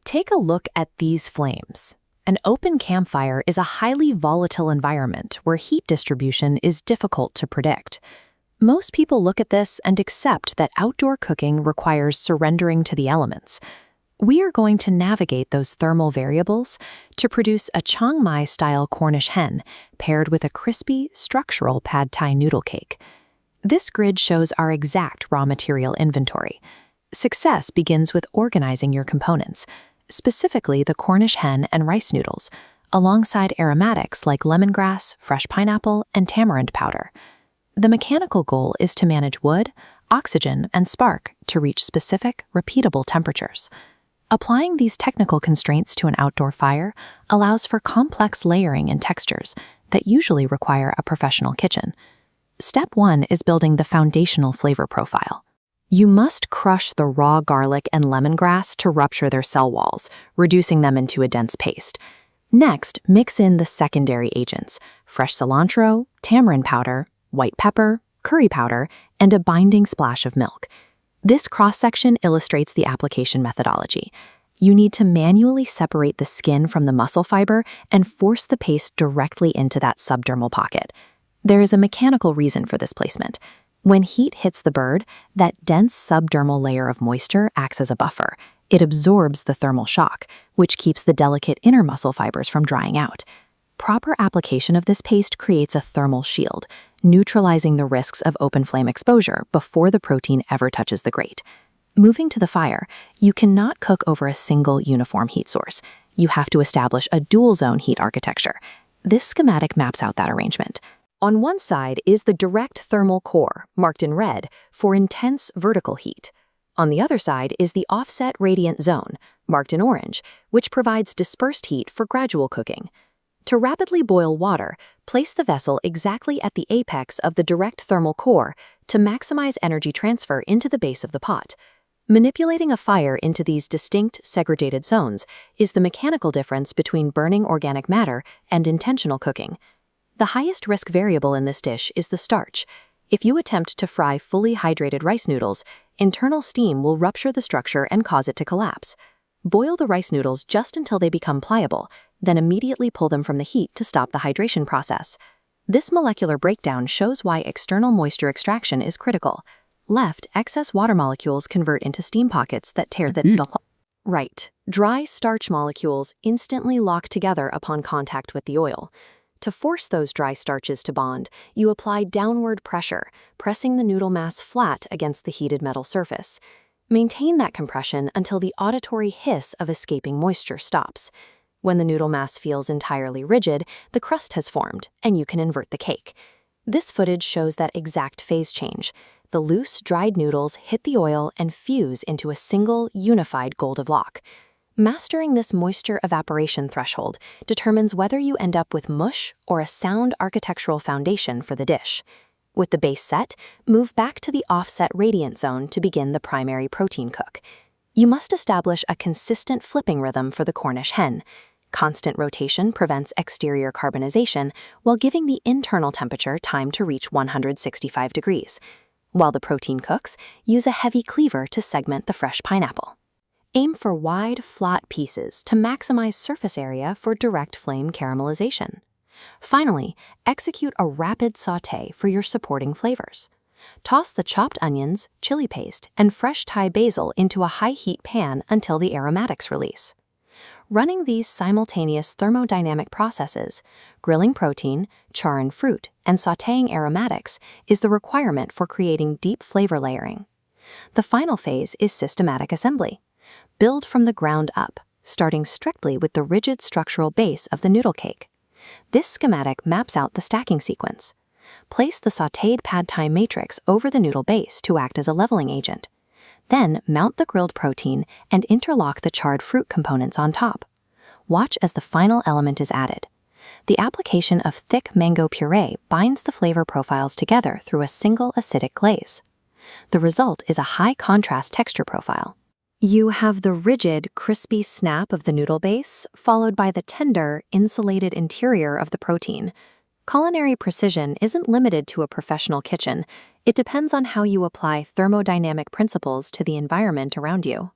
Take a look at these flames. An open campfire is a highly volatile environment where heat distribution is difficult to predict. Most people look at this and accept that outdoor cooking requires surrendering to the elements. We are going to navigate those thermal variables to produce a Chiang Mai-style Cornish hen paired with a crispy, structural pad thai noodle cake. This grid shows our exact raw material inventory. Success begins with organizing your components, specifically the Cornish hen and rice noodles, alongside aromatics like lemongrass, fresh pineapple, and tamarind powder. The mechanical goal is to manage wood, oxygen, and spark to reach specific, repeatable temperatures. Applying these technical constraints to an outdoor fire allows for complex layering and textures that usually require a professional kitchen. Step 1 is building the foundational flavor profile. You must crush the raw garlic and lemongrass to rupture their cell walls, reducing them into a dense paste. Next, mix in the secondary agents: fresh cilantro, tamarind powder, white pepper, curry powder, and a binding splash of milk. This cross-section illustrates the application methodology. You need to manually separate the skin from the muscle fiber and force the paste directly into that subdermal pocket. There is a mechanical reason for this placement. When heat hits the bird, that dense subdermal layer of moisture acts as a buffer. It absorbs the thermal shock, which keeps the delicate inner muscle fibers from drying out. Proper application of this paste creates a thermal shield, neutralizing the risks of open flame exposure before the protein ever touches the grate. Moving to the fire, you cannot cook over a single uniform heat source. You have to establish a dual-zone heat architecture. This schematic maps out that arrangement. On one side is the direct thermal core, marked in red, for intense vertical heat. On the other side is the offset radiant zone, marked in orange, which provides dispersed heat for gradual cooking. To rapidly boil water, place the vessel exactly at the apex of the direct thermal core to maximize energy transfer into the base of the pot. Manipulating a fire into these distinct, segregated zones is the mechanical difference between burning organic matter and intentional cooking. The highest risk variable in this dish is the starch. If you attempt to fry fully hydrated rice noodles, internal steam will rupture the structure and cause it to collapse. Boil the rice noodles just until they become pliable, then immediately pull them from the heat to stop the hydration process. This molecular breakdown shows why external moisture extraction is critical. Left, excess water molecules convert into steam pockets that tear the noodle. Right, dry starch molecules instantly lock together upon contact with the oil. To force those dry starches to bond, you apply downward pressure, pressing the noodle mass flat against the heated metal surface. Maintain that compression until the auditory hiss of escaping moisture stops. When the noodle mass feels entirely rigid, the crust has formed, and you can invert the cake. This footage shows that exact phase change. The loose, dried noodles hit the oil and fuse into a single, unified gold-of-lock. Mastering this moisture evaporation threshold determines whether you end up with mush or a sound architectural foundation for the dish. With the base set, move back to the offset radiant zone to begin the primary protein cook. You must establish a consistent flipping rhythm for the Cornish hen. Constant rotation prevents exterior carbonization while giving the internal temperature time to reach 165 degrees. While the protein cooks, use a heavy cleaver to segment the fresh pineapple. Aim for wide, flat pieces to maximize surface area for direct flame caramelization. Finally, execute a rapid sauté for your supporting flavors. Toss the chopped onions, chili paste, and fresh Thai basil into a high-heat pan until the aromatics release. Running these simultaneous thermodynamic processes, grilling protein, charring fruit, and sautéing aromatics is the requirement for creating deep flavor layering. The final phase is systematic assembly. Build from the ground up, starting strictly with the rigid structural base of the noodle cake. This schematic maps out the stacking sequence. Place the sautéed pad thai matrix over the noodle base to act as a leveling agent. Then mount the grilled protein and interlock the charred fruit components on top. Watch as the final element is added. The application of thick mango puree binds the flavor profiles together through a single acidic glaze. The result is a high-contrast texture profile. You have the rigid, crispy snap of the noodle base, followed by the tender, insulated interior of the protein. Culinary precision isn't limited to a professional kitchen. It depends on how you apply thermodynamic principles to the environment around you.